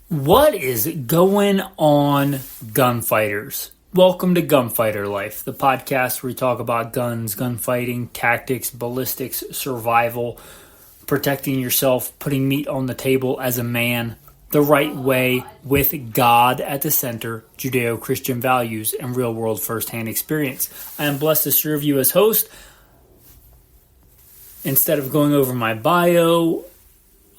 What is going on, gunfighters? Welcome to Gunfighter Life, the podcast where we talk about guns, gunfighting, tactics, ballistics, survival, protecting yourself, putting meat on the table as a man, the right way, with God at the center, Judeo-Christian values, and real-world first-hand experience. I am blessed to serve you as host. Instead of going over my bio,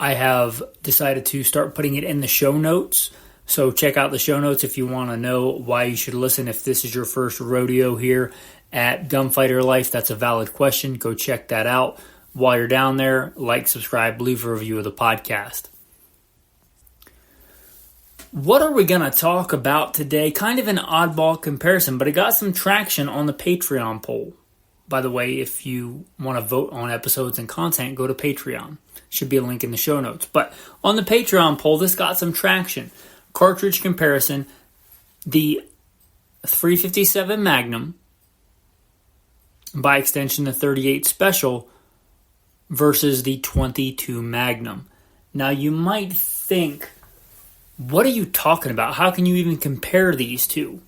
I have decided to start putting it in the show notes. So check out the show notes if you want to know why you should listen. If this is your first rodeo here at Gunfighter Life, that's a valid question. Go check that out. While you're down there, like, subscribe, leave a review of the podcast. What are we going to talk about today? Kind of an oddball comparison, but it got some traction on the Patreon poll. By the way, if you want to vote on episodes and content, go to Patreon. Should be a link in the show notes. But on the Patreon poll, this got some traction. Cartridge comparison, the 357 Magnum, by extension the 38 Special, versus the 22 Magnum. Now you might think, what are you talking about? How can you even compare these two?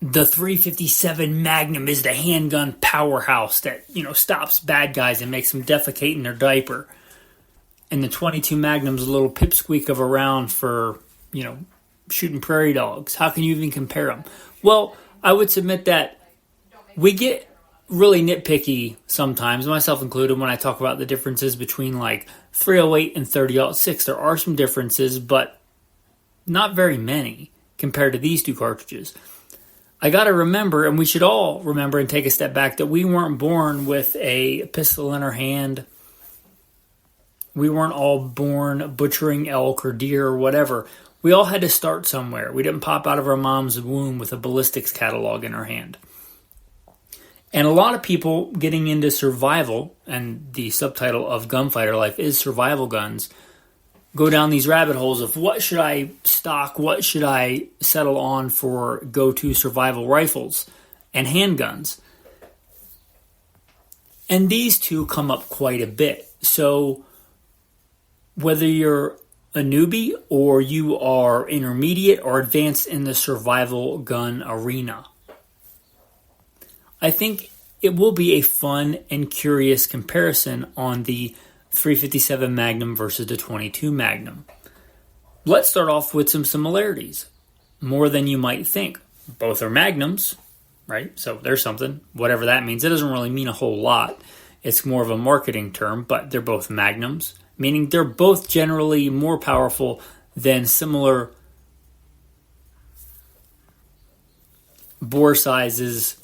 The 357 Magnum is the handgun powerhouse that, stops bad guys and makes them defecate in their diaper. And the 22 Magnum's a little pipsqueak of a round for, shooting prairie dogs. How can you even compare them? Well, I would submit that we get really nitpicky sometimes, myself included, when I talk about the differences between like 308 and 30-06. There are some differences, but not very many compared to these two cartridges. I got to remember, and we should all remember and take a step back, that we weren't born with a pistol in our hand. We weren't all born butchering elk or deer or whatever. We all had to start somewhere. We didn't pop out of our mom's womb with a ballistics catalog in our hand. And a lot of people getting into survival, and the subtitle of Gunfighter Life is Survival Guns, go down these rabbit holes of what should I stock, what should I settle on for go-to survival rifles and handguns. And these two come up quite a bit. So whether you're a newbie or you are intermediate or advanced in the survival gun arena, I think it will be a fun and curious comparison on the 357 Magnum versus the 22 Magnum. Let's start off with some similarities. More than you might think. Both are Magnums, right? So there's something, whatever that means. It doesn't really mean a whole lot. It's more of a marketing term, but they're both Magnums, meaning they're both generally more powerful than similar bore sizes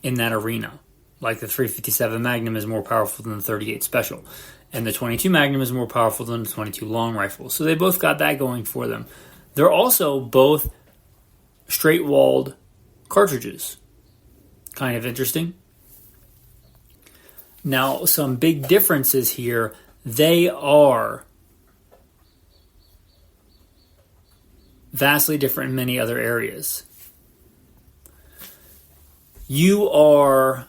in that arena. Like the 357 Magnum is more powerful than the 38 Special. And the 22 Magnum is more powerful than the 22 long rifle. So they both got that going for them. They're also both straight-walled cartridges. Kind of interesting. Now, some big differences here. They are vastly different in many other areas. You are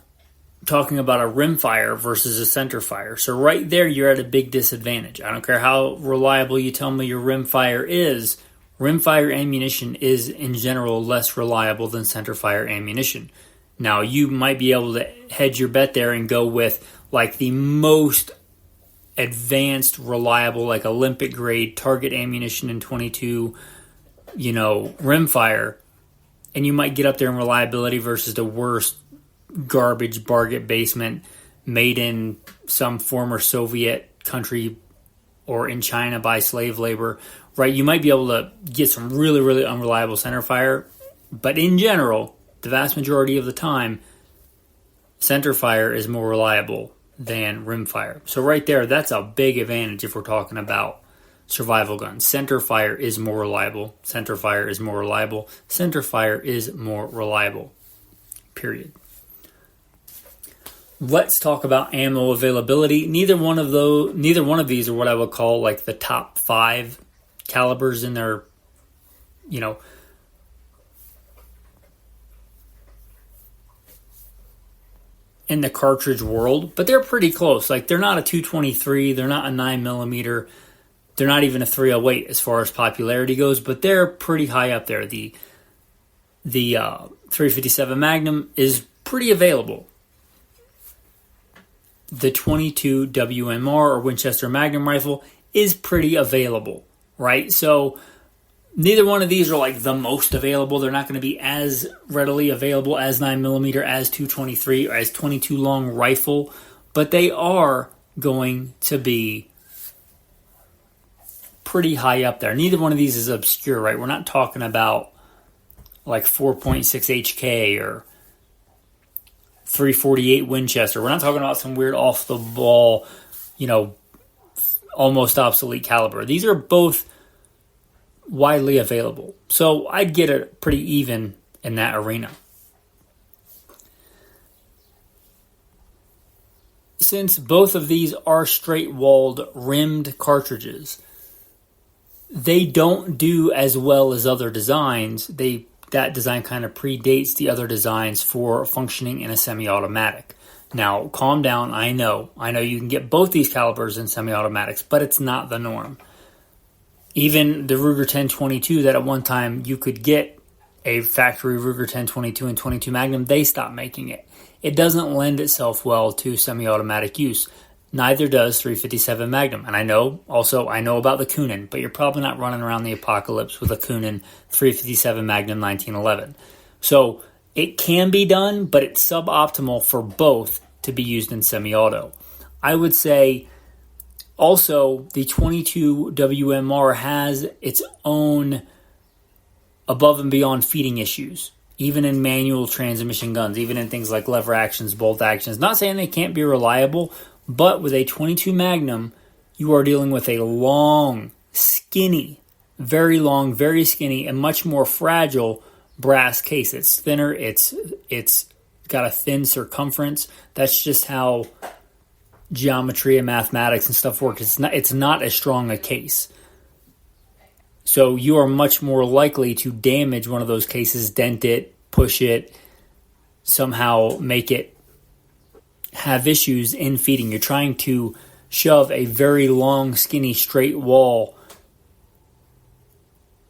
talking about a rimfire versus a centerfire. So right there, you're at a big disadvantage. I don't care how reliable you tell me your rimfire is. Rimfire ammunition is, in general, less reliable than centerfire ammunition. Now, you might be able to hedge your bet there and go with like the most advanced, reliable, like Olympic grade target ammunition in 22, rimfire. And you might get up there in reliability versus the worst garbage bargain basement made in some former Soviet country or in China by slave labor, right? You might be able to get some really, really unreliable centerfire, but in general, the vast majority of the time, centerfire is more reliable than rimfire. So right there, that's a big advantage if we're talking about survival guns. Centerfire is more reliable. Centerfire is more reliable. Centerfire is more reliable. Period. Let's talk about ammo availability. Neither one of these are what I would call like the top 5 calibers in their, in the cartridge world, but they're pretty close. Like, they're not a 223, they're not a 9mm, they're not even a 308 as far as popularity goes, but they're pretty high up there. The 357 Magnum is pretty available. The 22 WMR or Winchester Magnum rifle is pretty available, right? So neither one of these are like the most available. They're not going to be as readily available as 9mm, as 223, or as 22 long rifle, but they are going to be pretty high up there. Neither one of these is obscure, right? We're not talking about like 4.6 HK or 348 Winchester. We're not talking about some weird off the ball, almost obsolete caliber. These are both widely available. So I'd get it pretty even in that arena. Since both of these are straight-walled rimmed cartridges, they don't do as well as other designs. That design kind of predates the other designs for functioning in a semi-automatic. Now, calm down. I know you can get both these calibers in semi-automatics, but it's not the norm. Even the Ruger 1022, that at one time you could get a factory Ruger 1022 and 22 Magnum, they stopped making it. It doesn't lend itself well to semi-automatic use. Neither does 357 Magnum. And I know about the Kunin, but you're probably not running around the apocalypse with a Kunin 357 Magnum 1911. So it can be done, but it's suboptimal for both to be used in semi-auto. I would say also the 22 WMR has its own above and beyond feeding issues, even in manual transmission guns, even in things like lever actions, bolt actions. Not saying they can't be reliable, but with a 22 Magnum, you are dealing with a long, skinny, very long, very skinny, and much more fragile brass case. It's thinner. It's got a thin circumference. That's just how geometry and mathematics and stuff work. It's not as strong a case. So you are much more likely to damage one of those cases, dent it, push it, somehow make it have issues in feeding. You're trying to shove a very long, skinny, straight wall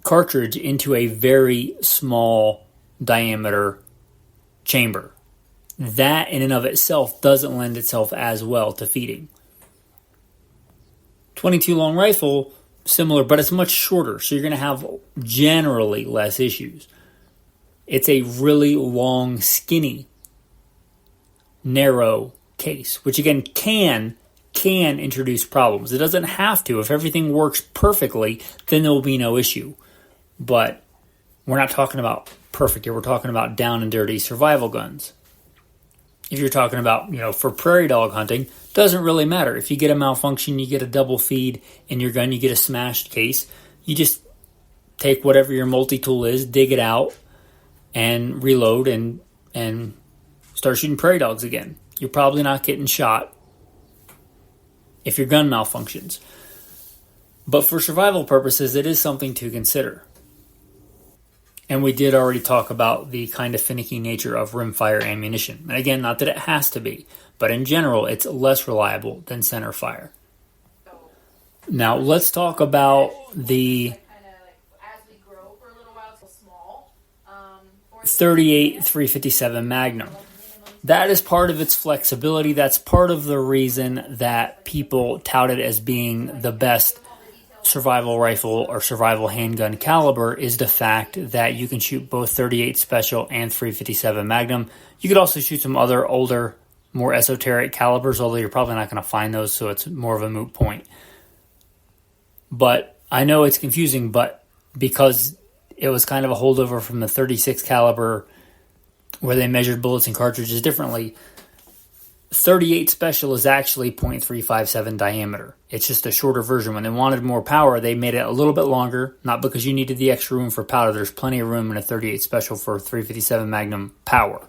cartridge into a very small diameter chamber. That in and of itself doesn't lend itself as well to feeding. 22 long rifle, similar, but it's much shorter, so you're going to have generally less issues. It's a really long, skinny, narrow case, which again can introduce problems. It doesn't have to. If everything works perfectly, then there will be no issue. But we're not talking about perfect here. We're talking about down and dirty survival guns. If you're talking about, for prairie dog hunting, doesn't really matter. If you get a malfunction, you get a double feed in your gun, you get a smashed case, you just take whatever your multi-tool is, dig it out, and reload and start shooting prairie dogs again. You're probably not getting shot if your gun malfunctions. But for survival purposes, it is something to consider. And we did already talk about the kind of finicky nature of rimfire ammunition. And again, not that it has to be, but in general, it's less reliable than center fire. Now, let's talk about the 38 357 Magnum. That is part of its flexibility. That's part of the reason that people tout it as being the best survival rifle or survival handgun caliber, is the fact that you can shoot both 38 Special and 357 Magnum. You could also shoot some other older, more esoteric calibers, although you're probably not going to find those, so it's more of a moot point. But I know it's confusing, but because it was kind of a holdover from the 36 caliber where they measured bullets and cartridges differently, 38 Special is actually .357 diameter. It's just a shorter version. When they wanted more power, they made it a little bit longer, not because you needed the extra room for powder. There's plenty of room in a 38 Special for 357 Magnum power.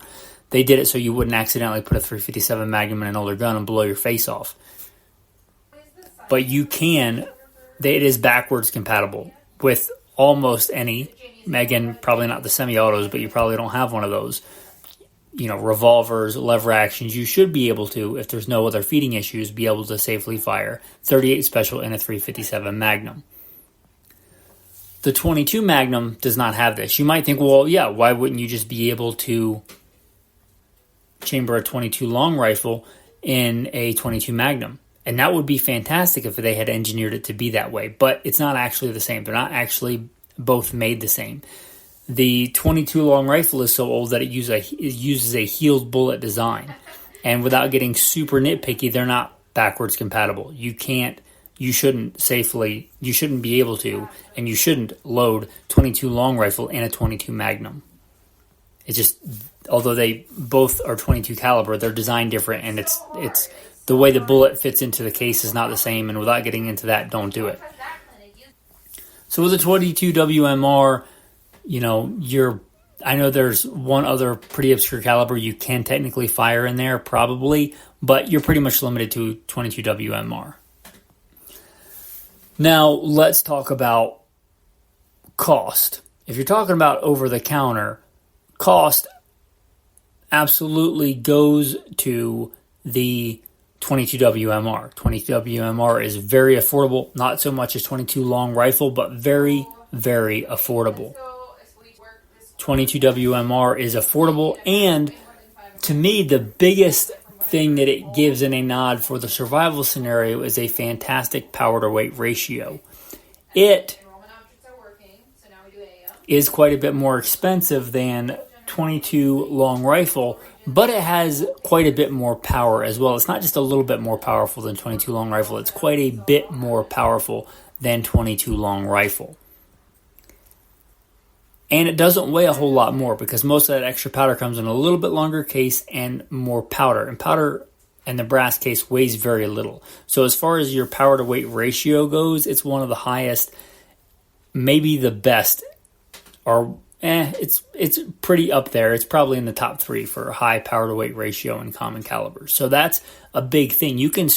They did it so you wouldn't accidentally put a 357 Magnum in an older gun and blow your face off. But you can, it is backwards compatible with almost any. Again, probably not the semi-autos, but you probably don't have one of those. revolvers, lever actions, you should be able to, if there's no other feeding issues, be able to safely fire 38 Special in a 357 Magnum. The 22 Magnum does not have this. You might think, well, yeah, why wouldn't you just be able to chamber a 22 long rifle in a 22 Magnum? And that would be fantastic if they had engineered it to be that way. But it's not actually the same. They're not actually both made the same. The 22 long rifle is so old that it uses a healed bullet design. And without getting super nitpicky, they're not backwards compatible. You shouldn't be able to, and you shouldn't load 22 long rifle in a 22 Magnum. It's just, although they both are 22 caliber, they're designed different, and it's the way the bullet fits into the case is not the same, and without getting into that, don't do it. So with a 22 WMR, I know there's one other pretty obscure caliber you can technically fire in there, probably, but you're pretty much limited to 22 WMR. Now, let's talk about cost. If you're talking about over-the-counter, cost absolutely goes to the 22 WMR. 22 WMR is very affordable, not so much as 22 long rifle, but very, very affordable. 22 WMR is affordable, and to me, the biggest thing that it gives in a nod for the survival scenario is a fantastic power to weight ratio. It is quite a bit more expensive than 22 long rifle, but it has quite a bit more power as well. It's not just a little bit more powerful than 22 long rifle, it's quite a bit more powerful than 22 long rifle. And it doesn't weigh a whole lot more because most of that extra powder comes in a little bit longer case and more powder. And powder and the brass case weighs very little. So as far as your power to weight ratio goes, it's one of the highest, maybe the best, or it's pretty up there. It's probably in the top 3 for high power to weight ratio in common calibers. So that's a big thing. You can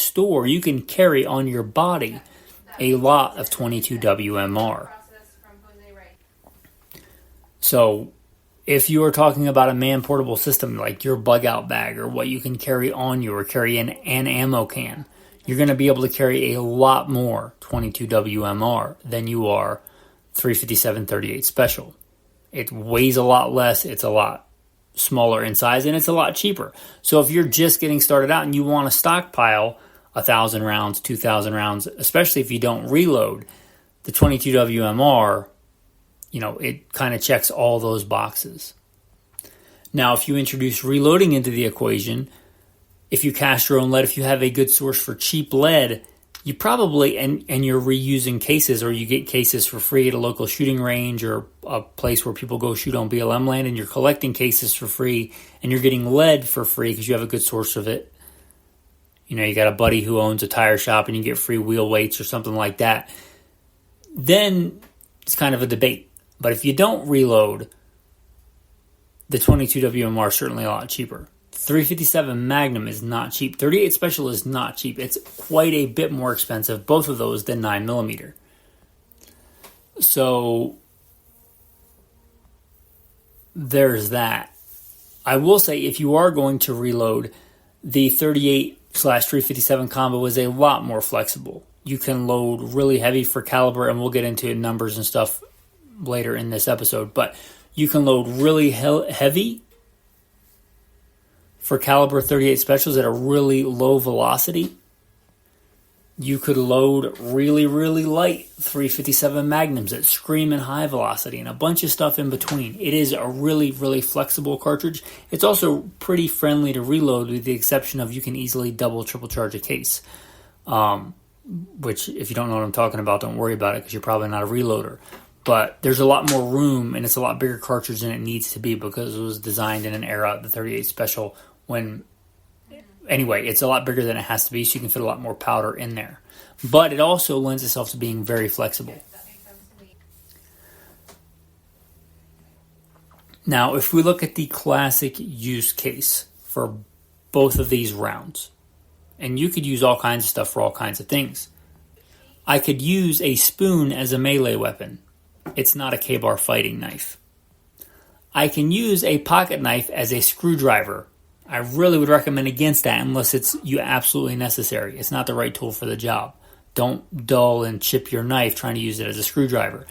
carry on your body a lot of 22 WMR. So if you are talking about a man-portable system like your bug-out bag or what you can carry on you or carry in an ammo can, you're going to be able to carry a lot more 22 WMR than you are 357 38 Special. It weighs a lot less, it's a lot smaller in size, and it's a lot cheaper. So if you're just getting started out and you want to stockpile 1,000 rounds, 2,000 rounds, especially if you don't reload, the 22 WMR, it kind of checks all those boxes. Now, if you introduce reloading into the equation, if you cast your own lead, if you have a good source for cheap lead, you probably, and you're reusing cases, or you get cases for free at a local shooting range or a place where people go shoot on BLM land, and you're collecting cases for free, and you're getting lead for free because you have a good source of it. You got a buddy who owns a tire shop and you get free wheel weights or something like that. Then it's kind of a debate. But if you don't reload, the 22 WMR is certainly a lot cheaper. 357 Magnum is not cheap. 38 Special is not cheap. It's quite a bit more expensive, both of those, than 9mm. So there's that. I will say, if you are going to reload, the 38/357 combo is a lot more flexible. You can load really heavy for caliber, and we'll get into numbers and stuff later in this episode, but you can load really heavy for caliber 38 Specials at a really low velocity. You could load really, really light 357 Magnums at screaming high velocity and a bunch of stuff in between. It is a really, really flexible cartridge. It's also pretty friendly to reload, with the exception of you can easily double, triple charge a case. Which, if you don't know what I'm talking about, don't worry about it because you're probably not a reloader. But there's a lot more room, and it's a lot bigger cartridge than it needs to be because it was designed in an era, the 38 Special, anyway, it's a lot bigger than it has to be, so you can fit a lot more powder in there. But it also lends itself to being very flexible. Now, if we look at the classic use case for both of these rounds, and you could use all kinds of stuff for all kinds of things. I could use a spoon as a melee weapon. It's not a K-bar fighting knife. I can use a pocket knife as a screwdriver. I really would recommend against that unless it's you absolutely necessary. It's not the right tool for the job. Don't dull and chip your knife trying to use it as a screwdriver.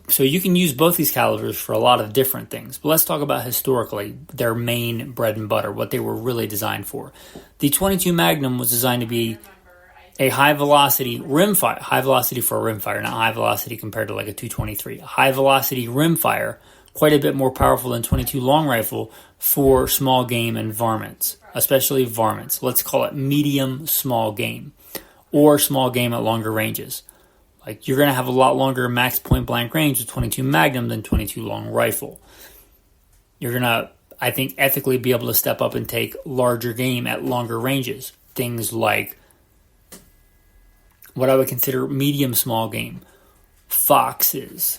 So you can use both these calibers for a lot of different things. But let's talk about historically their main bread and butter, what they were really designed for. The .22 Magnum was designed to be a high velocity rimfire, high velocity for a rimfire, not high velocity compared to like a 223. A high velocity rimfire, quite a bit more powerful than .22 long rifle for small game and varmints, especially varmints. Let's call it medium small game or small game at longer ranges. Like you're going to have a lot longer max point blank range with .22 Magnum than .22 long rifle. You're going to, I think, ethically be able to step up and take larger game at longer ranges. Things like what I would consider medium small game. Foxes.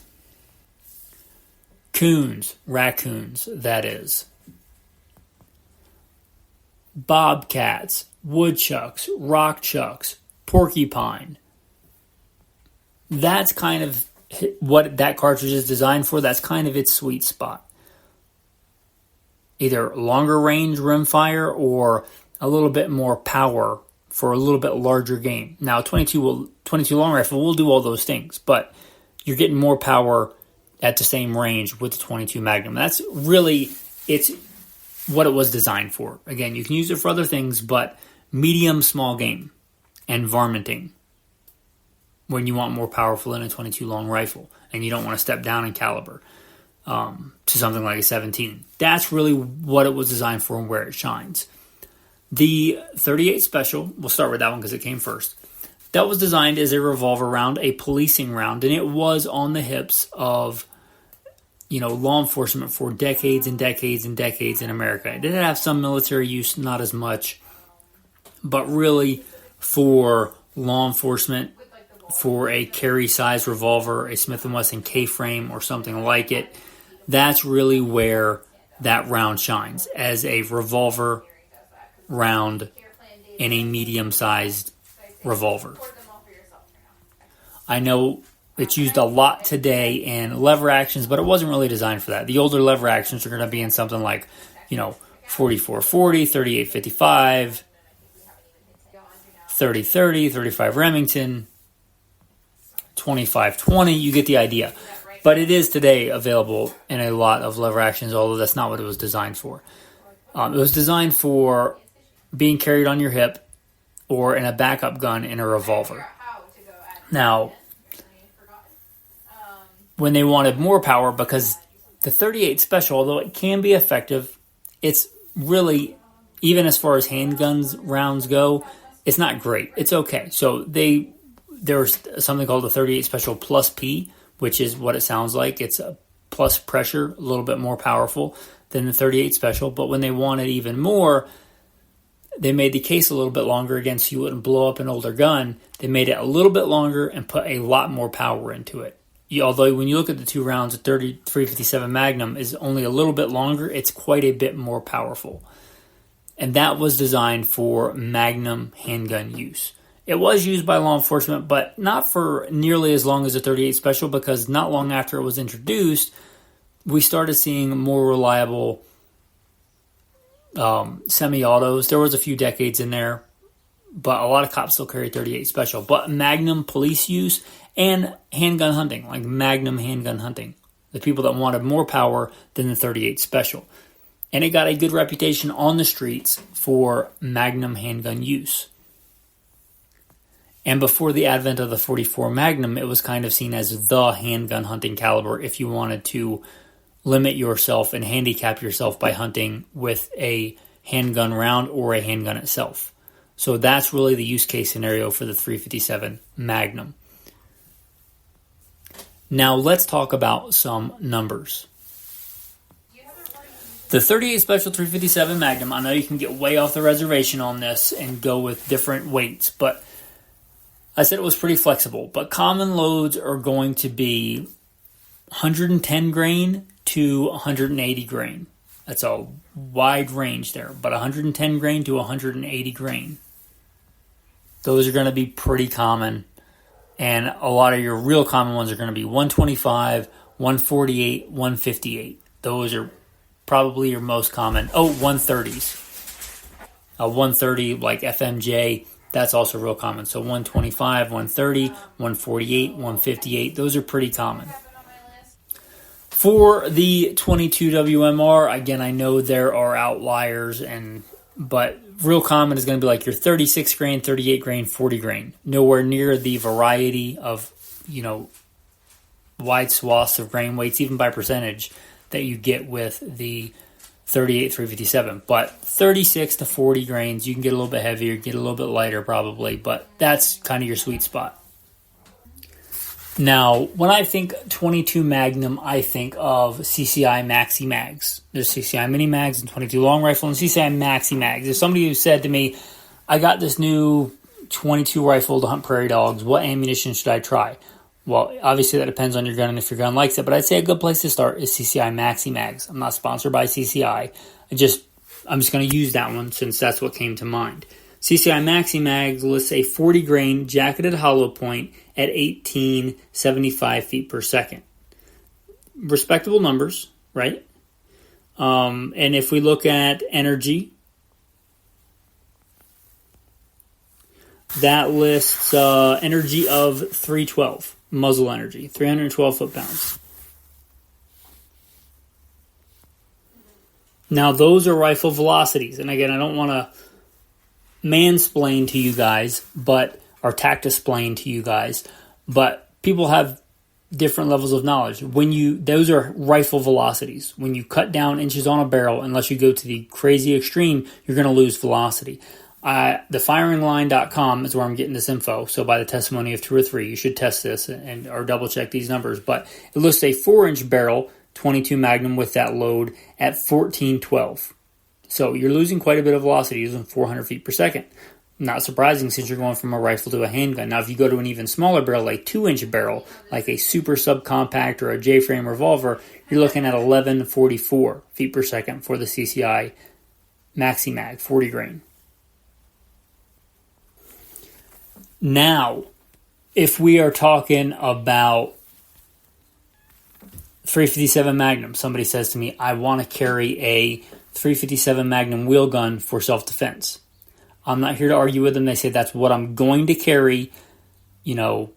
Coons. Raccoons, that is. Bobcats. Woodchucks. Rock chucks. Porcupine. That's kind of what that cartridge is designed for. That's kind of its sweet spot. Either longer range rimfire or a little bit more power for a little bit larger game. Now, 22 long rifle will do all those things, but you're getting more power at the same range with the .22 Magnum. That's really, it's what it was designed for. Again, you can use it for other things, but medium small game and varminting when you want more powerful than a .22 long rifle and you don't want to step down in caliber to something like a 17. That's really what it was designed for and where it shines. The .38 Special, we'll start with that one because it came first. That was designed as a revolver round, a policing round, and it was on the hips of, law enforcement for decades and decades and decades in America. It did have some military use, not as much, but really for law enforcement, for a carry-size revolver, a Smith & Wesson K-frame or something like it, that's really where that round shines, as a revolver round in a medium-sized revolver. I know it's used a lot today in lever actions, but it wasn't really designed for that. The older lever actions are going to be in something like, 4440, 3855, 3030, 35 Remington, 2520, you get the idea. But it is today available in a lot of lever actions, although that's not what it was designed for. It was designed for being carried on your hip or in a backup gun in a revolver. Now, when they wanted more power, because the .38 Special, although it can be effective, it's really, even as far as handguns rounds go, it's not great. It's okay. So there's something called the .38 Special Plus P, which is what it sounds like. It's a plus pressure, a little bit more powerful than the .38 Special. But when they wanted even more, they made the case a little bit longer again so you wouldn't blow up an older gun. They made it a little bit longer and put a lot more power into it. Although when you look at the two rounds, the 357 Magnum is only a little bit longer. It's quite a bit more powerful. And that was designed for Magnum handgun use. It was used by law enforcement, but not for nearly as long as the .38 Special, because not long after it was introduced, we started seeing more reliable semi-autos. There was a few decades in there, but a lot of cops still carry .38 Special. But Magnum police use and handgun hunting, like Magnum handgun hunting, the people that wanted more power than the .38 Special. And it got a good reputation on the streets for Magnum handgun use. And before the advent of the .44 Magnum, it was kind of seen as the handgun hunting caliber if you wanted to limit yourself and handicap yourself by hunting with a handgun round or a handgun itself. So that's really the use case scenario for the 357 Magnum. Now let's talk about some numbers. The .38 Special 357 Magnum, I know you can get way off the reservation on this and go with different weights, but I said it was pretty flexible. But common loads are going to be 110 grain to 180 grain. That's a wide range there, but 110 grain to 180 grain. Those are going to be pretty common, and a lot of your real common ones are going to be 125, 148, 158. Those are probably your most common. 130s. 130 like FMJ, that's also real common. So 125, 130, 148, 158. Those are pretty common. For the 22 WMR, again, I know there are outliers, but real common is going to be like your 36 grain, 38 grain, 40 grain. Nowhere near the variety of, wide swaths of grain weights, even by percentage, that you get with the 38 357. But 36 to 40 grains, you can get a little bit heavier, get a little bit lighter probably, but that's kind of your sweet spot. Now, when I think 22 Magnum, I think of CCI Maxi Mags. There's CCI Mini Mags and 22 Long Rifle and CCI Maxi Mags. There's somebody who said to me, I got this new 22 rifle to hunt prairie dogs. What ammunition should I try? Well, obviously that depends on your gun and if your gun likes it, but I'd say a good place to start is CCI Maxi Mags. I'm not sponsored by CCI. I'm just going to use that one since that's what came to mind. CCI Maxi Mags lists a 40 grain jacketed hollow point at 1875 feet per second. Respectable numbers, right? And if we look at energy, that lists energy of 312, muzzle energy, 312 foot-pounds. Now, those are rifle velocities. And again, I don't want to mansplain to you guys, or tactisplain to you guys, but people have different levels of knowledge. Those are rifle velocities. When you cut down inches on a barrel, unless you go to the crazy extreme, you're going to lose velocity. Thefiringline.com is where I'm getting this info. So by the testimony of 2 or 3, you should test this or double check these numbers. But it lists a 4-inch barrel, 22 Magnum with that load at 1412. So you're losing quite a bit of velocity, using 400 feet per second. Not surprising since you're going from a rifle to a handgun. Now, if you go to an even smaller barrel, like 2-inch barrel, like a super subcompact or a J-frame revolver, you're looking at 1144 feet per second for the CCI Maxi Mag 40 grain. Now, if we are talking about 357 Magnum, somebody says to me, I want to carry a 357 Magnum wheel gun for self-defense. I'm not here to argue with them. They say that's what I'm going to carry. That's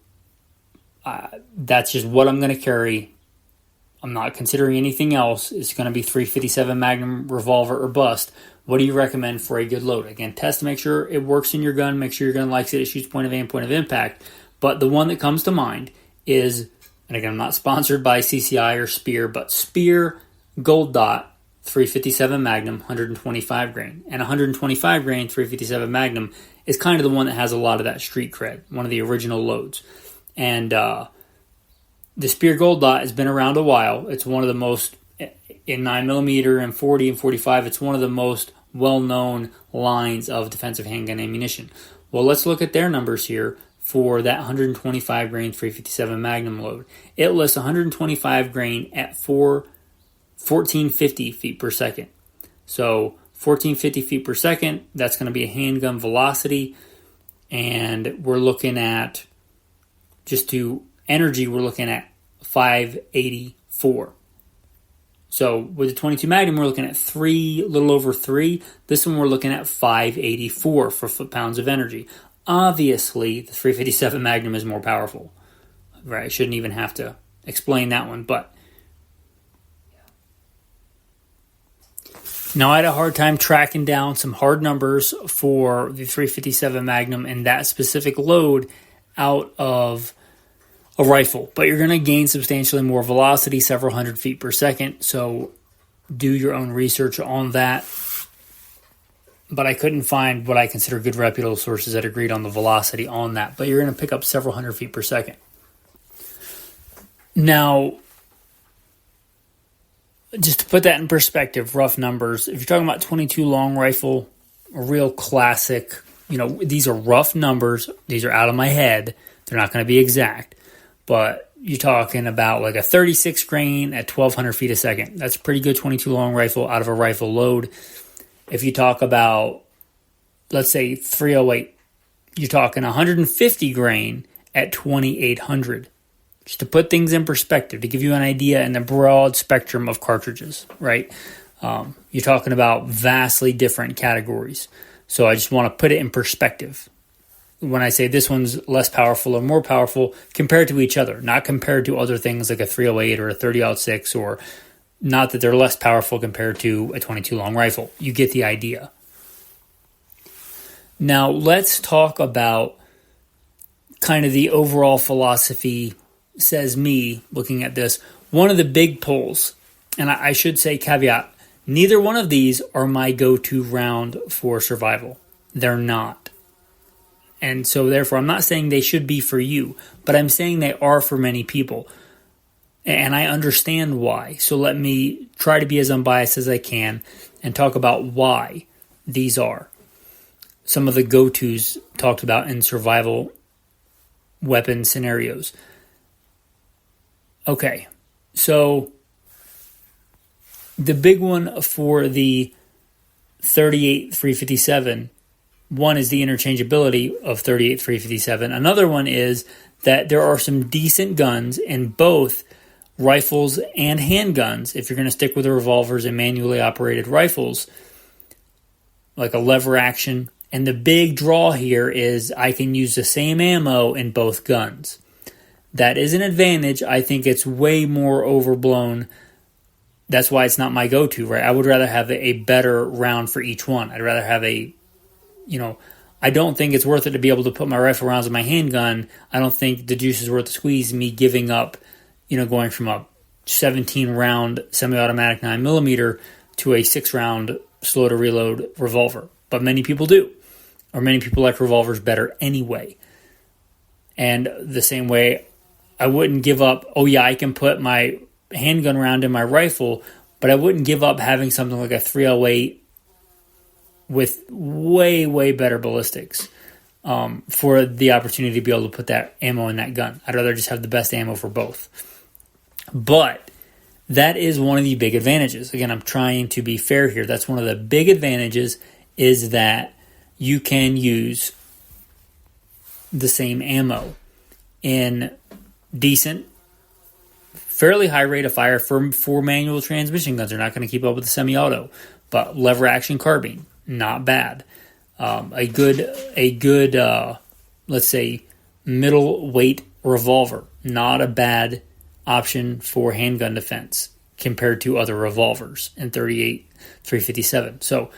just what I'm going to carry. I'm not considering anything else. It's going to be 357 Magnum revolver or bust. What do you recommend for a good load? Again, test to make sure it works in your gun. Make sure your gun likes it. It shoots point of aim, point of impact. But the one that comes to mind is, and again, I'm not sponsored by CCI or Spear, but Spear Gold Dot 357 Magnum 125 grain. And 125 grain 357 Magnum is kind of the one that has a lot of that street cred, one of the original loads. And the Spear Gold Dot has been around a while. It's one of the most, in 9mm and 40 and 45, it's one of the most well-known lines of defensive handgun ammunition. Well, let's look at their numbers here for that 125 grain 357 Magnum load. It lists 125 grain at 1450 feet per second. So 1450 feet per second, that's going to be a handgun velocity. And we're looking at, just to energy, we're looking at 584. So with the 22 Magnum, we're looking at a little over 3. This one we're looking at 584 for foot-pounds of energy. Obviously, the 357 Magnum is more powerful. Right? I shouldn't even have to explain that one, but now, I had a hard time tracking down some hard numbers for the 357 Magnum and that specific load out of a rifle. But you're going to gain substantially more velocity, several hundred feet per second. So do your own research on that. But I couldn't find what I consider good reputable sources that agreed on the velocity on that. But you're going to pick up several hundred feet per second. Now, just to put that in perspective, rough numbers, if you're talking about 22 long rifle, a real classic, these are rough numbers. These are out of my head. They're not going to be exact. But you're talking about like a 36 grain at 1,200 feet a second. That's a pretty good 22 long rifle out of a rifle load. If you talk about, let's say, 308, you're talking 150 grain at 2,800. Just to put things in perspective, to give you an idea in the broad spectrum of cartridges, right? You're talking about vastly different categories. So I just want to put it in perspective. When I say this one's less powerful or more powerful, compared to each other, not compared to other things like a 308 or a 30-06, or not that they're less powerful compared to a 22 long rifle. You get the idea. Now let's talk about kind of the overall philosophy, says me, looking at this. One of the big pulls, and I should say caveat, neither one of these are my go-to round for survival. They're not. And so therefore, I'm not saying they should be for you, but I'm saying they are for many people. And I understand why. So let me try to be as unbiased as I can and talk about why these are some of the go-tos talked about in survival weapon scenarios. Okay, so the big one for the 38-357, one is the interchangeability of 38-357. Another one is that there are some decent guns in both rifles and handguns. If you're going to stick with the revolvers and manually operated rifles, like a lever action. And the big draw here is I can use the same ammo in both guns. That is an advantage. I think it's way more overblown. That's why it's not my go-to, right? I would rather have a better round for each one. I'd rather have I don't think it's worth it to be able to put my rifle rounds in my handgun. I don't think the juice is worth the squeeze, me giving up, going from a 17-round semi-automatic 9mm to a 6-round slow-to-reload revolver. But many people do. Or many people like revolvers better anyway. And the same way, I wouldn't give up, I can put my handgun round in my rifle, but I wouldn't give up having something like a 308 with way, way better ballistics for the opportunity to be able to put that ammo in that gun. I'd rather just have the best ammo for both. But that is one of the big advantages. Again, I'm trying to be fair here. That's one of the big advantages, is that you can use the same ammo in decent, fairly high rate of fire for manual transmission guns. They're not going to keep up with the semi-auto, but lever action carbine, not bad. A good, let's say, middleweight revolver, not a bad option for handgun defense compared to other revolvers in 38-357. So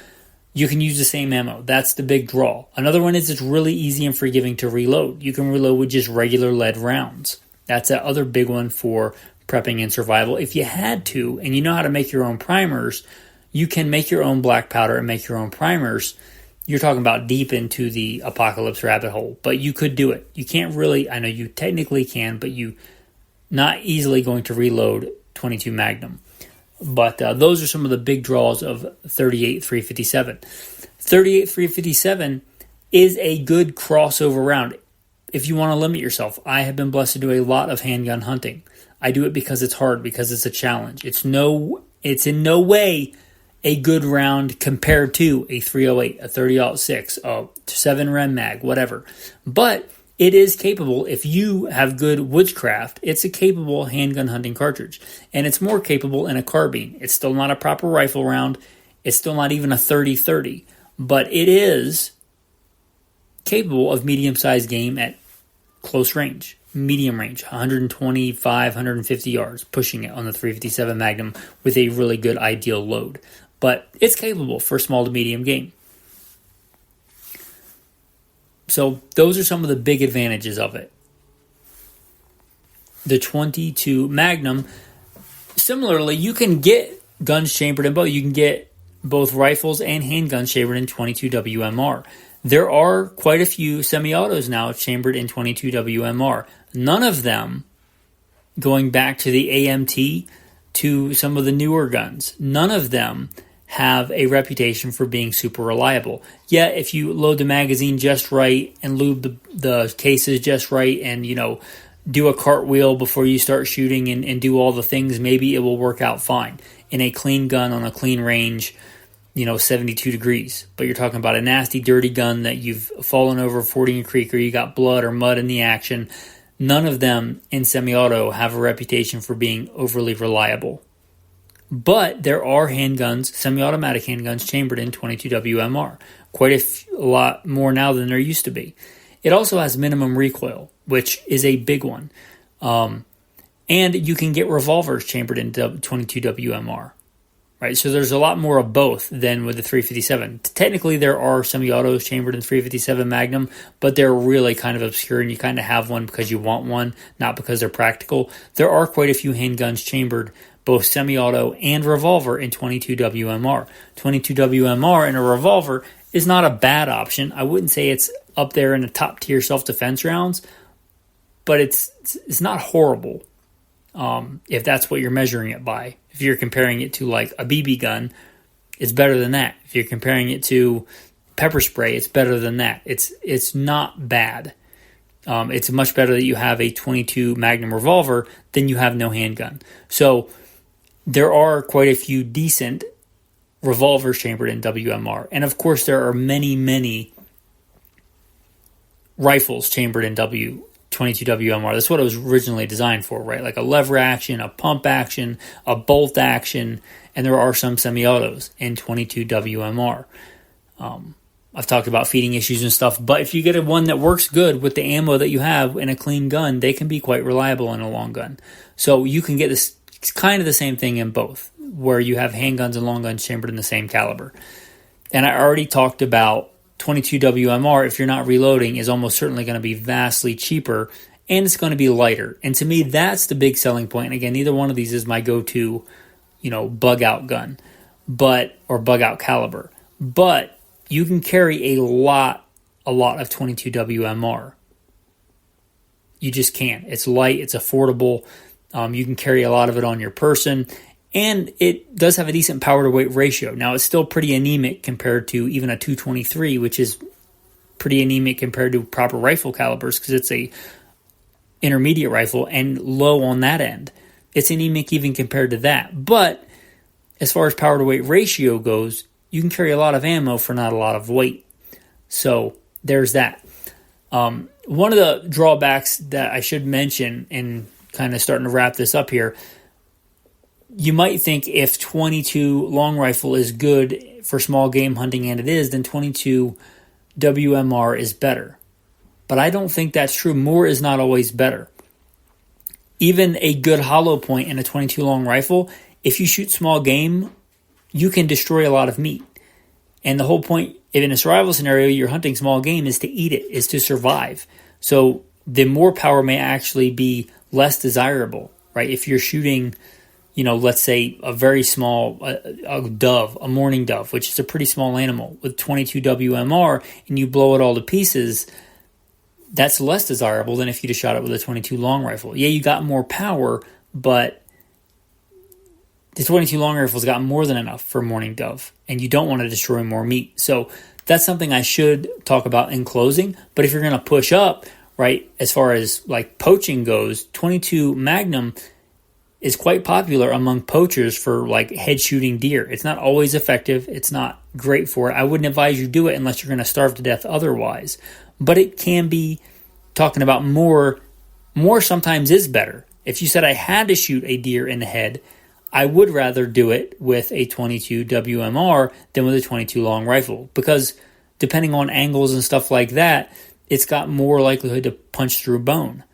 you can use the same ammo. That's the big draw. Another one is it's really easy and forgiving to reload. You can reload with just regular lead rounds. That's that other big one for prepping and survival. If you had to, and you know how to make your own primers, you can make your own black powder and make your own primers. You're talking about deep into the apocalypse rabbit hole, but you could do it. You can't really, I know you technically can, but you not easily going to reload 22 Magnum. But those are some of the big draws of 38-357. 38-357 is a good crossover round if you want to limit yourself. I have been blessed to do a lot of handgun hunting. I do it because it's hard, because it's a challenge. It's in no way a good round compared to a 308, a 30-06, a 7 Rem mag, whatever. But it is capable. If you have good woodscraft, it's a capable handgun hunting cartridge. And it's more capable in a carbine. It's still not a proper rifle round. It's still not even a 30-30. But it is capable of medium-sized game at close range. Medium range, 125, 150 yards, pushing it on the 357 Magnum with a really good ideal load. But it's capable for small to medium game. So those are some of the big advantages of it. The 22 Magnum, similarly, you can get guns chambered in both. You can get both rifles and handguns chambered in 22 WMR. There are quite a few semi-autos now chambered in 22 WMR. None of them, going back to the AMT, to some of the newer guns, none of them have a reputation for being super reliable. Yet, if you load the magazine just right and lube the cases just right and, do a cartwheel before you start shooting and do all the things, maybe it will work out fine. In a clean gun on a clean range, 72 degrees. But you're talking about a nasty, dirty gun that you've fallen over fording a creek or you got blood or mud in the action. none of them in semi-auto have a reputation for being overly reliable. But there are handguns, semi-automatic handguns, chambered in 22 WMR. Quite a lot more now than there used to be. It also has minimum recoil, which is a big one. And you can get revolvers chambered in 22 WMR. Right, so there's a lot more of both than with the 357. Technically, there are semi-autos chambered in 357 Magnum, but they're really kind of obscure, and you kind of have one because you want one, not because they're practical. There are quite a few handguns chambered, both semi-auto and revolver, in 22 WMR. 22 WMR in a revolver is not a bad option. I wouldn't say it's up there in the top-tier self-defense rounds, but it's not horrible. If that's what you're measuring it by. If you're comparing it to like a BB gun, it's better than that. If you're comparing it to pepper spray, it's better than that. It's not bad. It's much better that you have a 22 Magnum revolver than you have no handgun. So there are quite a few decent revolvers chambered in WMR. And of course there are many, many rifles chambered in 22 WMR. That's what it was originally designed for, right? Like a lever action, a pump action, a bolt action, and there are some semi-autos in 22 WMR. I've talked about feeding issues and stuff, but if you get a one that works good with the ammo that you have in a clean gun, they can be quite reliable in a long gun. So you can get this kind of the same thing in both, where you have handguns and long guns chambered in the same caliber. And I already talked about 22 WMR, if you're not reloading, is almost certainly going to be vastly cheaper, and it's going to be lighter. And to me, that's the big selling point. And again, neither one of these is my go-to, bug out gun, or bug out caliber. But you can carry a lot of 22 WMR. You just can. It's light, it's affordable. You can carry a lot of it on your person. And it does have a decent power to weight ratio. Now, it's still pretty anemic compared to even a 223, which is pretty anemic compared to proper rifle calibers because it's a intermediate rifle and low on that end. It's anemic even compared to that. But as far as power to weight ratio goes, you can carry a lot of ammo for not a lot of weight. So there's that. One of the drawbacks that I should mention, and kind of starting to wrap this up here, you might think if 22 long rifle is good for small game hunting, and it is, then 22 WMR is better. But I don't think that's true. More is not always better. Even a good hollow point in a 22 long rifle, if you shoot small game, you can destroy a lot of meat. And the whole point, if in a survival scenario you're hunting small game, is to eat it, is to survive. So the more power may actually be less desirable, right? If you're shooting, let's say a very small a dove, a mourning dove, which is a pretty small animal with 22 WMR, and you blow it all to pieces, that's less desirable than if you just shot it with a 22 long rifle. Yeah, you got more power, but the 22 long rifle's got more than enough for mourning dove, and you don't want to destroy more meat. So that's something I should talk about in closing. But if you're going to push up, right, as far as like poaching goes, 22 Magnum is quite popular among poachers for like head shooting deer. It's not always effective. It's not great for it. I wouldn't advise you do it unless you're going to starve to death otherwise. But it can be, talking about more sometimes is better. If you said I had to shoot a deer in the head, I would rather do it with a 22 WMR than with a 22 long rifle, because depending on angles and stuff like that, it's got more likelihood to punch through bone.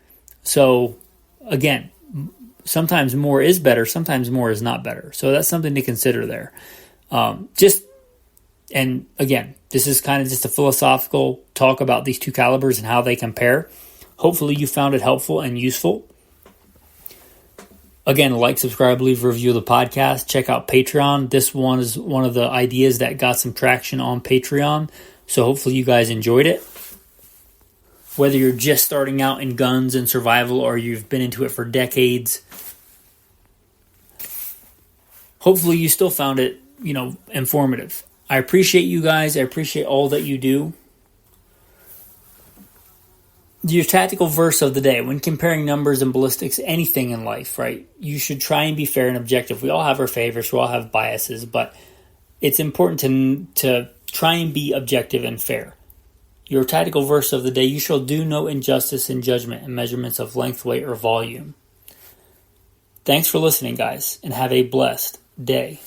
So again, sometimes more is better, sometimes more is not better. So that's something to consider there. And again, this is kind of just a philosophical talk about these two calibers and how they compare. Hopefully you found it helpful and useful. Again, like, subscribe, leave a review of the podcast. Check out Patreon. This one is one of the ideas that got some traction on Patreon. So hopefully you guys enjoyed it. Whether you're just starting out in guns and survival or you've been into it for decades, hopefully you still found it, informative. I appreciate you guys. I appreciate all that you do. Your tactical verse of the day, when comparing numbers and ballistics, anything in life, right? You should try and be fair and objective. We all have our favorites. We all have biases, but it's important to try and be objective and fair. Your tactical verse of the day: you shall do no injustice in judgment and measurements of length, weight, or volume. Thanks for listening, guys, and have a blessed day.